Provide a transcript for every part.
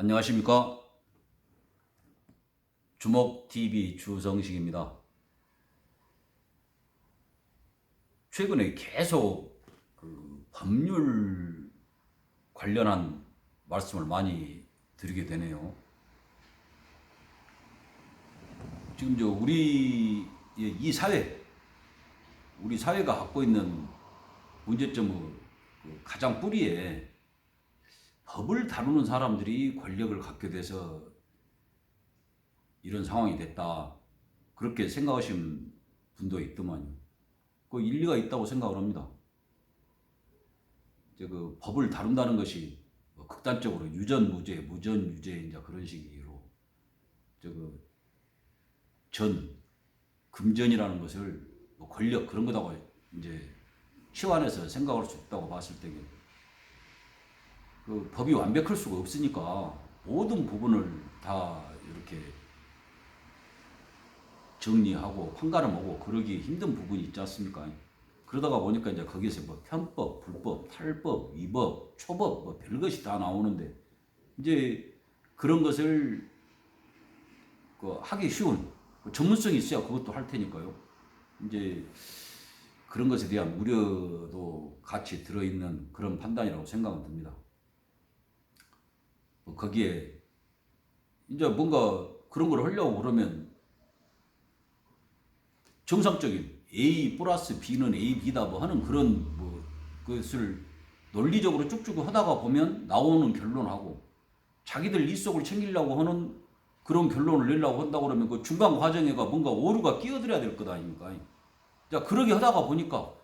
안녕하십니까. 주먹TV 주성식입니다. 최근에 계속 법률 관련한 말씀을 많이 드리게 되네요. 지금 이 사회, 우리 사회가 갖고 있는 문제점의 가장 뿌리에 법을 다루는 사람들이 권력을 갖게 돼서 이런 상황이 됐다. 그렇게 생각하시는 분도 있더만요. 그 일리가 있다고 생각을 합니다. 이제 법을 다룬다는 것이 극단적으로 유전무죄, 무전유죄 이제 그런 식으로 금전이라는 것을 권력 그런 거다고 이제 치환해서 생각할 수 있다고 봤을 때 법이 완벽할 수가 없으니까 모든 부분을 다 이렇게 정리하고 판가름하고 그러기 힘든 부분이 있지 않습니까? 그러다가 보니까 이제 거기서 편법, 불법, 탈법, 위법, 초법 별것이 다 나오는데 이제 그런 것을 하기 쉬운 전문성이 있어야 그것도 할 테니까요. 이제 그런 것에 대한 우려도 같이 들어있는 그런 판단이라고 생각은 듭니다. 거기에 이제 뭔가 그런 걸 하려고 그러면 정상적인 A 플러스 B는 A, B다 하는 그런 그것을 논리적으로 쭉쭉 하다가 보면 나오는 결론하고 자기들 입속을 챙기려고 하는 그런 결론을 내려고 한다고 그러면 그 중간 과정에가 뭔가 오류가 끼어들어야 될 것 아닙니까? 자, 그러게 하다가 보니까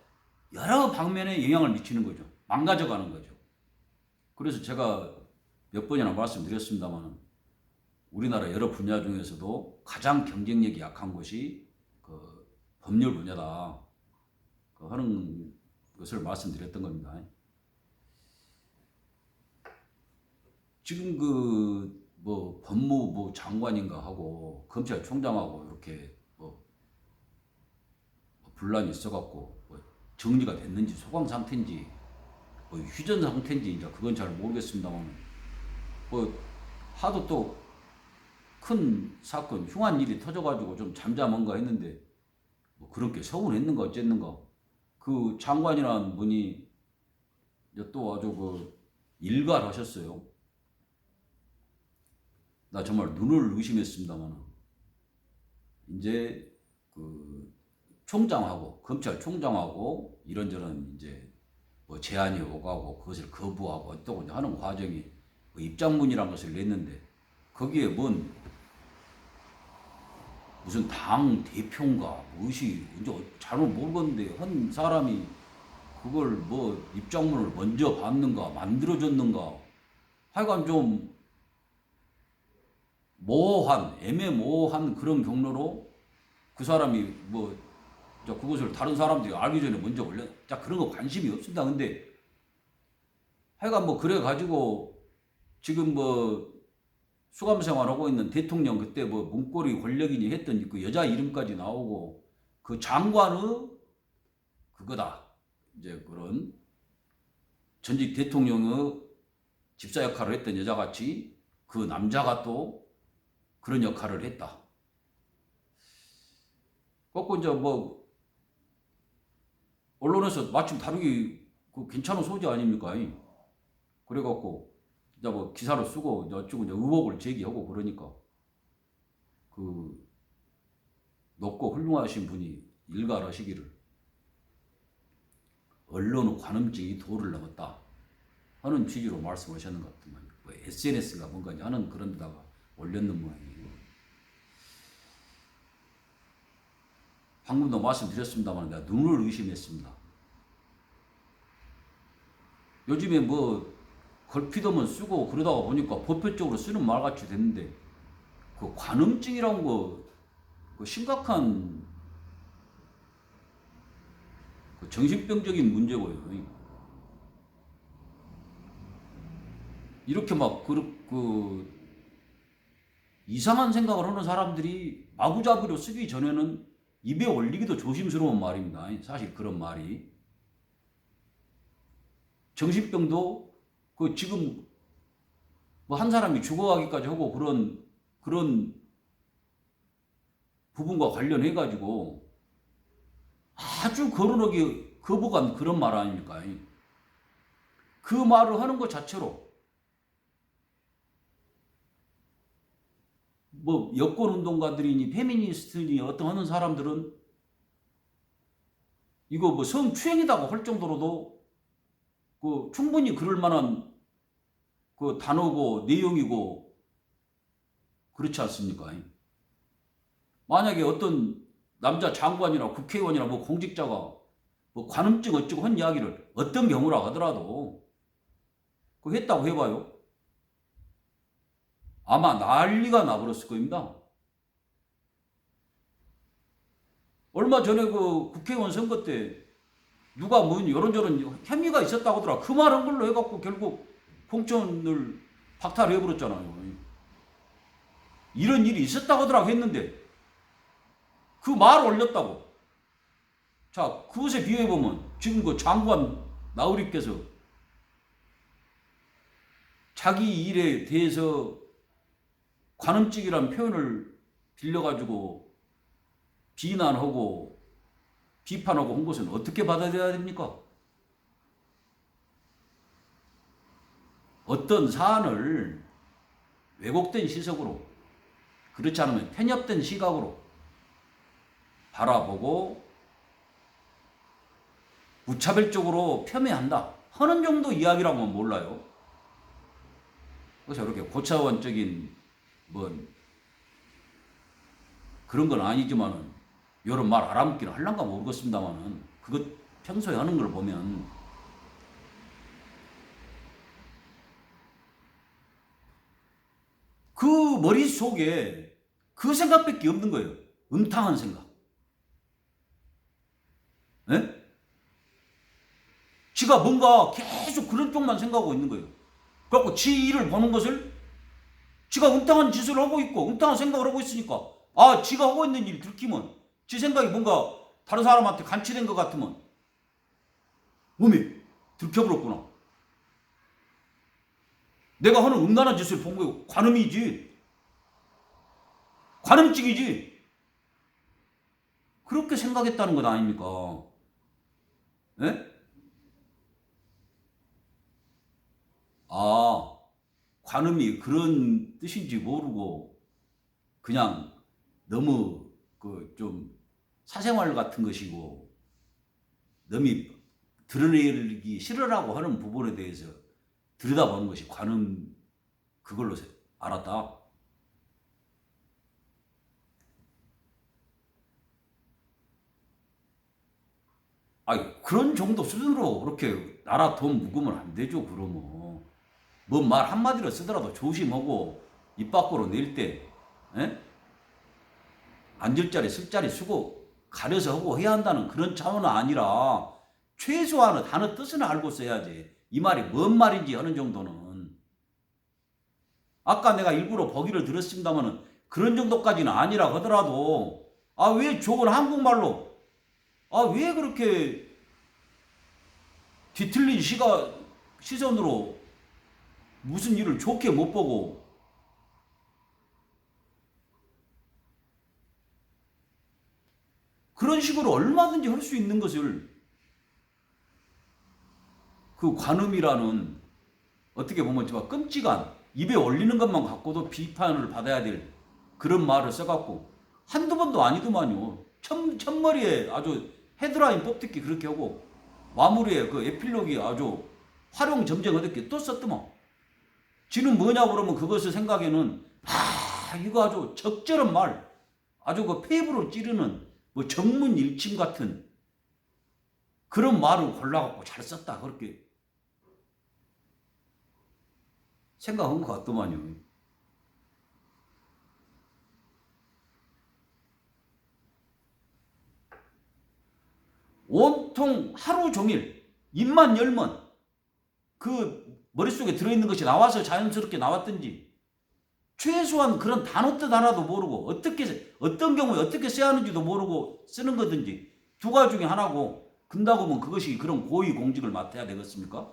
여러 방면에 영향을 미치는 거죠. 망가져가는 거죠. 그래서 제가 몇 번이나 말씀드렸습니다만 우리나라 여러 분야 중에서도 가장 경쟁력이 약한 것이 법률 분야다 하는 것을 말씀드렸던 겁니다. 지금 법무부 장관인가 하고 검찰총장하고 이렇게 분란이 있어갖고 정리가 됐는지 소강 상태인지 휴전 상태인지 이제 그건 잘 모르겠습니다만 하도 또 큰 사건 흉한 일이 터져가지고 좀 잠잠한가 했는데 그렇게 서운했는가 어쨌는가 그 장관이라는 분이 또 아주 일갈하셨어요. 나 정말 눈을 의심했습니다만 이제 총장하고 검찰총장하고 이런저런 이제 제안이 오가고 그것을 거부하고 어떠고 하는 과정이 입장문이라는 것을 냈는데 거기에 무슨 당 대표인가 무엇이 이제 잘못 모르겠는데 한 사람이 그걸 입장문을 먼저 받는가 만들어줬는가 하여간 좀 애매모호한 그런 경로로 그 사람이 그것을 다른 사람들이 알기 전에 먼저 올려. 자, 그런 거 관심이 없습니다. 근데 하여간 그래가지고 지금 수감 생활하고 있는 대통령 그때 문고리 권력이니 했던 그 여자 이름까지 나오고 그 장관의 그거다. 이제 그런 전직 대통령의 집사 역할을 했던 여자같이 그 남자가 또 그런 역할을 했다. 그래서 이제 언론에서 마침 다루기 괜찮은 소재 아닙니까? 그래갖고 이제 기사를 쓰고 어쩌고 이제 의혹을 제기하고 그러니까 높고 훌륭하신 분이 일갈하시기를 언론의 관음증이 도를 넘었다 하는 취지로 말씀하셨는 것 같더만요. SNS가 뭔가 하는 그런 데다가 올렸는 모양이에요. 방금도 말씀드렸습니다만 내가 눈을 의심했습니다. 요즘에 걸핏하면 쓰고 그러다가 보니까 보편적으로 쓰는 말같이 됐는데 관음증이라는 심각한 정신병적인 문제고요. 이렇게 이상한 생각을 하는 사람들이 마구잡이로 쓰기 전에는 입에 올리기도 조심스러운 말입니다. 사실 그런 말이. 정신병도 지금 뭐 한 사람이 죽어가기까지 하고 그런 부분과 관련해 가지고 아주 거론하기 거부감 그런 말 아닙니까? 그 말을 하는 것 자체로 뭐 여권 운동가들이니 페미니스트니 어떤 하는 사람들은 이거 뭐 성추행이라고 할 정도로도 그 충분히 그럴 만한 그 단어고 내용이고 그렇지 않습니까? 만약에 어떤 남자 장관이나 국회의원이나 뭐 공직자가 뭐 관음증 어쩌고 한 이야기를 어떤 경우라 하더라도 그거 했다고 해봐요. 아마 난리가 나버렸을 겁니다. 얼마 전에 그 국회의원 선거 때 누가 뭐 이런저런 혐의가 있었다고 하더라. 그 말 한 걸로 해갖고 결국 공천을 박탈해버렸잖아요. 이런 일이 있었다고 하더라고 했는데 그 말 올렸다고. 자, 그것에 비해보면 지금 그 장관 나우리께서 자기 일에 대해서 관음증이란 표현을 빌려가지고 비난하고 비판하고 한 것은 어떻게 받아들여야 됩니까? 어떤 사안을 왜곡된 시각으로 그렇지 않으면 편협된 시각으로 바라보고 무차별적으로 폄훼한다 하는 정도 이야기라면 몰라요. 그래서 이렇게 고차원적인 뭐 그런 건 아니지만은 이런 말 알아먹기는 할란가 모르겠습니다만은 그것 평소에 하는 걸 보면 그 머릿속에 그 생각밖에 없는 거예요. 음탕한 생각. 예? 지가 뭔가 계속 그런 쪽만 생각하고 있는 거예요. 그래갖고 지 일을 보는 것을 지가 음탕한 짓을 하고 있고 음탕한 생각을 하고 있으니까 아 지가 하고 있는 일이 들키면 지 생각이 뭔가 다른 사람한테 간취된 것 같으면 어미 들켜버렸구나. 내가 하는 음란한 짓을 본 거예요. 관음이지. 관음증이지. 그렇게 생각했다는 것 아닙니까? 예? 아, 관음이 그런 뜻인지 모르고 그냥 너무 그 좀 사생활 같은 것이고 너무 드러내기 싫으라고 하는 부분에 대해서 들여다보는 것이 관음 그걸로 알았다. 아니 그런 정도 수준으로 그렇게 나라 돈 묵으면 안 되죠. 그러면 뭔 말 한마디로 쓰더라도 조심하고 입 밖으로 낼 때 앉을 자리 쓸 자리 쓰고 가려서 하고 해야 한다는 그런 차원은 아니라 최소한의 단어 뜻은 알고 써야지. 이 말이 뭔 말인지 하는 정도는. 아까 내가 일부러 보기를 들었습니다마는 그런 정도까지는 아니라 하더라도 아 왜 좋은 한국말로 아 왜 그렇게 뒤틀린 시선으로 무슨 일을 좋게 못 보고 그런 식으로 얼마든지 할 수 있는 것을 그 관음이라는 어떻게 보면 정말 끔찍한 입에 올리는 것만 갖고도 비판을 받아야 될 그런 말을 써갖고 한두 번도 아니더만요. 첫머리에 아주 헤드라인 뽑듣기 그렇게 하고 마무리에 그 에필로기 아주 활용점정 얻었게 또 썼더만. 지는 뭐냐 그러면 그것을 생각에는 아 이거 아주 적절한 말 아주 그 폐부를 찌르는 뭐 정문일침 같은 그런 말을 골라갖고 잘 썼다 그렇게 생각한 것 같더만요. 온통 하루 종일 입만 열면 그 머릿속에 들어있는 것이 나와서 자연스럽게 나왔든지 최소한 그런 단어 뜻 하나도 모르고 어떤 경우에 어떻게 써야 하는지도 모르고 쓰는 거든지 두 가지 중에 하나고 근다고 하면 그것이 그런 고위 공직을 맡아야 되겠습니까?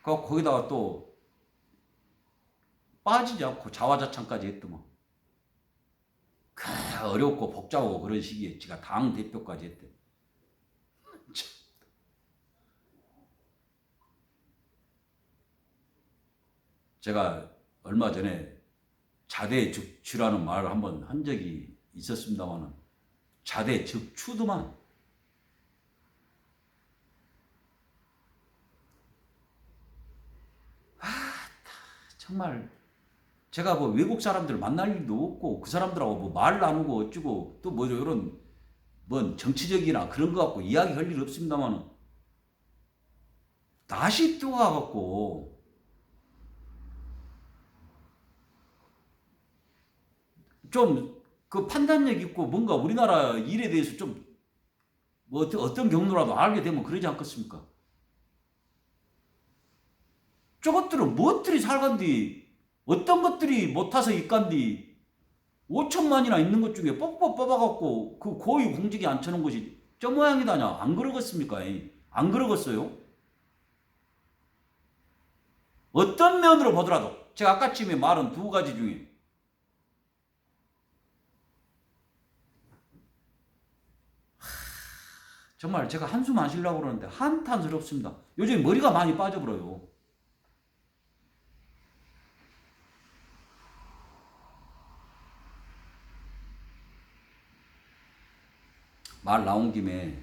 거기다가 또 빠지지 않고 자화자찬까지 했더만. 어렵고 복잡하고 그런 시기에 지가 당 대표까지 했대. 제가 얼마 전에 자대즉추라는 말을 한번 한 적이 있었습니다만 자대즉추더만. 정말 제가 뭐 외국 사람들 만날 일도 없고 그 사람들하고 뭐 말 나누고 어쩌고 또 뭐 이런 뭔 정치적이나 그런 거 갖고 이야기할 일 없습니다만 다시 또 가갖고 좀 그 판단력 있고 뭔가 우리나라 일에 대해서 좀 뭐 어떤 경로라도 알게 되면 그러지 않겠습니까? 저것들은 무엇들이 살간디 어떤 것들이 못 타서 있간디 5천만이나 있는 것 중에 뻑뻑 뽑아갖고 그 고위 공직에 앉혀놓은 것이 저 모양이다냐. 안 그러겠습니까? 안 그러겠어요? 어떤 면으로 보더라도 제가 아까쯤에 말한 두 가지 중에 정말 제가 한숨 안 쉬려고 그러는데 한탄스럽습니다. 요즘 머리가 많이 빠져버려요. 말 나온 김에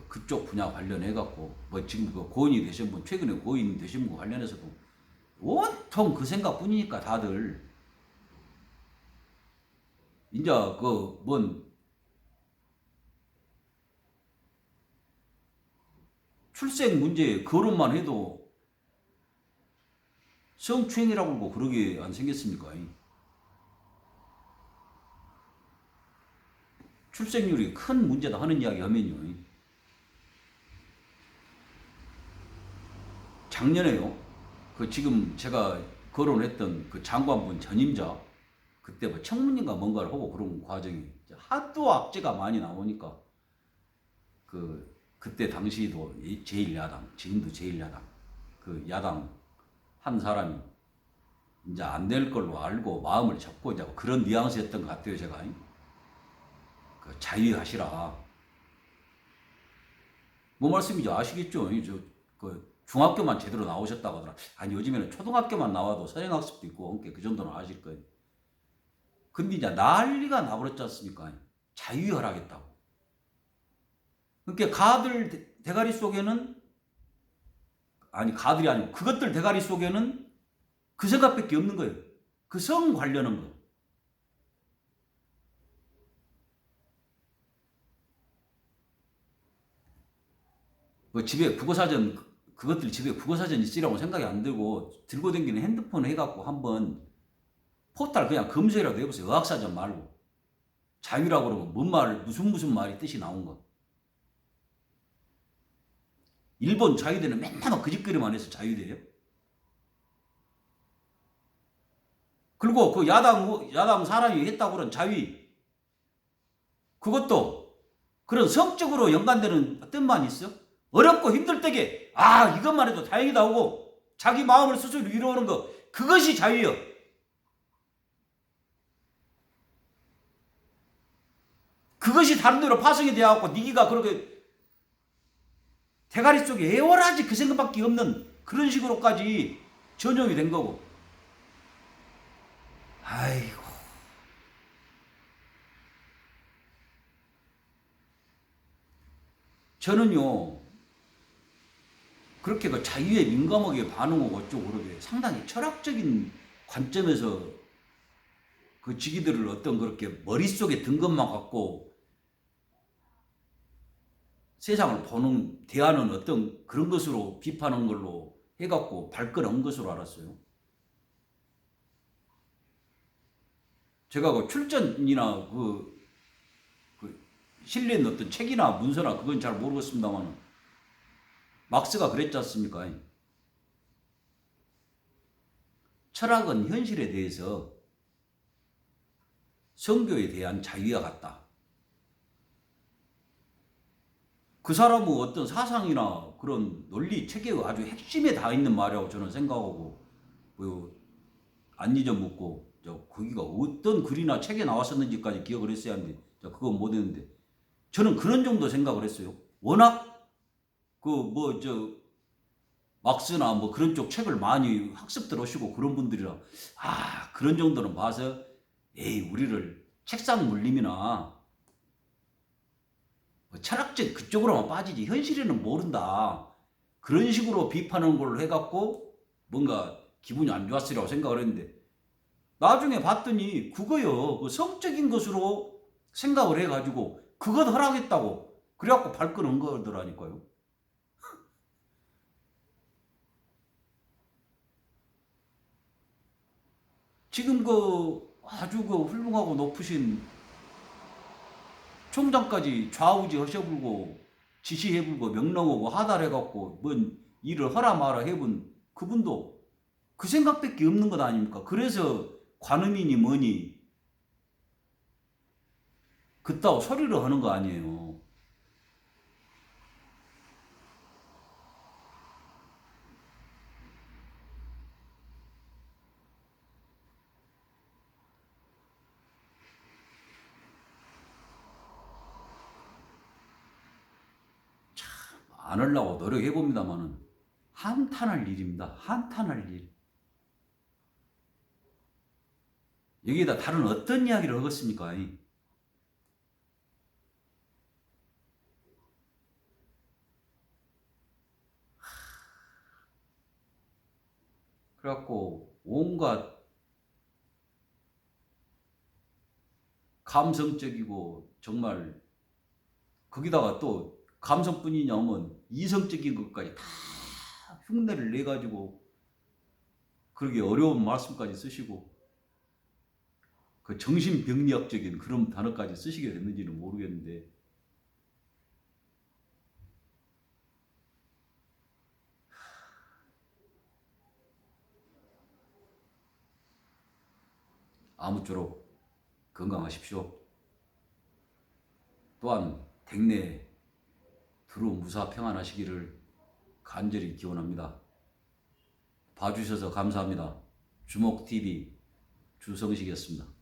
그쪽 분야 관련해 갖고 뭐 지금 그 고인이 되신 분 최근에 고인 되신 분 관련해서도 온통 그 생각뿐이니까 다들 이제 그 뭔 출생 문제 거론만 해도 성추행이라고 뭐 그러게 안 생겼습니까? 출생률이 큰 문제다 하는 이야기 하면요. 작년에요. 그 지금 제가 거론했던 그 장관분 전임자 그때 뭐 청문인가 뭔가를 하고 그런 과정이 하도 악재가 많이 나오니까 그때 당시도 제1야당 지금도 제1야당 그 야당 한 사람이 이제 안 될 걸로 알고 마음을 접고 이제 그런 뉘앙스였던 것 같아요. 제가 자유하시라. 뭐 말씀이죠? 아시겠죠? 중학교만 제대로 나오셨다고 하더라. 아니 요즘에는 초등학교만 나와도 서양학습도 있고 그 정도는 아실 거예요. 근데 이제 난리가 나버렸지 않습니까? 자유하라겠다고. 그러니까 가들 대가리 속에는 아니 가들이 아니고 그것들 대가리 속에는 그 생각밖에 없는 거예요. 그 성 관련한 거. 뭐 집에 국어사전 그것들 집에 국어사전 있으라고 생각이 안 들고 들고 다니는 핸드폰 해갖고 한번 포탈 그냥 검색이라도 해보세요. 의학사전 말고 자유라고 그러고 뭔 말 무슨 말이 뜻이 나온 거. 일본 자유대는 맨날 그 짓거리만 해서 자유대예요. 그리고 그 야당 사람이 했다고 그런 자위 그것도 그런 성적으로 연관되는 뜻만 있어? 어렵고 힘들 때게 이것만 해도 다행이다 하고 자기 마음을 스스로 이루는 거 그것이 자유요. 그것이 다른 데로 파송이 되어갖고 니가 그렇게 대가리 속에 애월하지 그 생각밖에 없는 그런 식으로까지 전용이 된 거고. 아이고. 저는요 그렇게 그 자유에 민감하게 반응하고 어쩌고 그러게 상당히 철학적인 관점에서 그 지기들을 어떤 그렇게 머릿속에 든 것만 갖고 세상을 대하는 어떤 그런 것으로 비판한 걸로 해갖고 발끈한 것으로 알았어요. 제가 그 출전이나 실린 어떤 책이나 문서나 그건 잘 모르겠습니다만 막스가 그랬지 않습니까? 철학은 현실에 대해서 성교에 대한 자유와 같다. 그 사람의 어떤 사상이나 그런 논리 체계의 아주 핵심에 다 있는 말이라고 저는 생각하고, 안 잊어먹고 거기가 어떤 글이나 책에 나왔었는지까지 기억을 했어야 하는데 그건 못 했는데, 저는 그런 정도 생각을 했어요. 워낙 막스나 뭐 그런 쪽 책을 많이 학습들 하시고 그런 분들이라, 그런 정도는 봐서 우리를 책상 물림이나 철학적 그쪽으로만 빠지지 현실에는 모른다, 그런 식으로 비판하는 걸 해갖고 뭔가 기분이 안 좋았으리라고 생각을 했는데, 나중에 봤더니 그거요, 그 성적인 것으로 생각을 해가지고 그것 허락했다고 그래갖고 발끈한 거더라니까요. 지금 아주 훌륭하고 높으신 총장까지 좌우지 하셔불고 지시해불고 명령하고 하달해갖고 뭔 일을 하라 마라 해본 그분도 그 생각밖에 없는 것 아닙니까? 그래서 관음이니 뭐니 그따위 소리를 하는 거 아니에요. 안 하려고 노력해봅니다만은 한탄할 일입니다. 한탄할 일. 여기에다 다른 어떤 이야기를 하겠습니까? 그래갖고 온갖 감성적이고 정말 거기다가 또 감성뿐이냐 하면 이성적인 것까지 다 흉내를 내가지고 그렇게 어려운 말씀까지 쓰시고 그 정신병리학적인 그런 단어까지 쓰시게 됐는지는 모르겠는데, 아무쪼록 건강하십시오. 또한 댁내 두루 무사 평안하시기를 간절히 기원합니다. 봐주셔서 감사합니다. 주목TV 주성식이었습니다.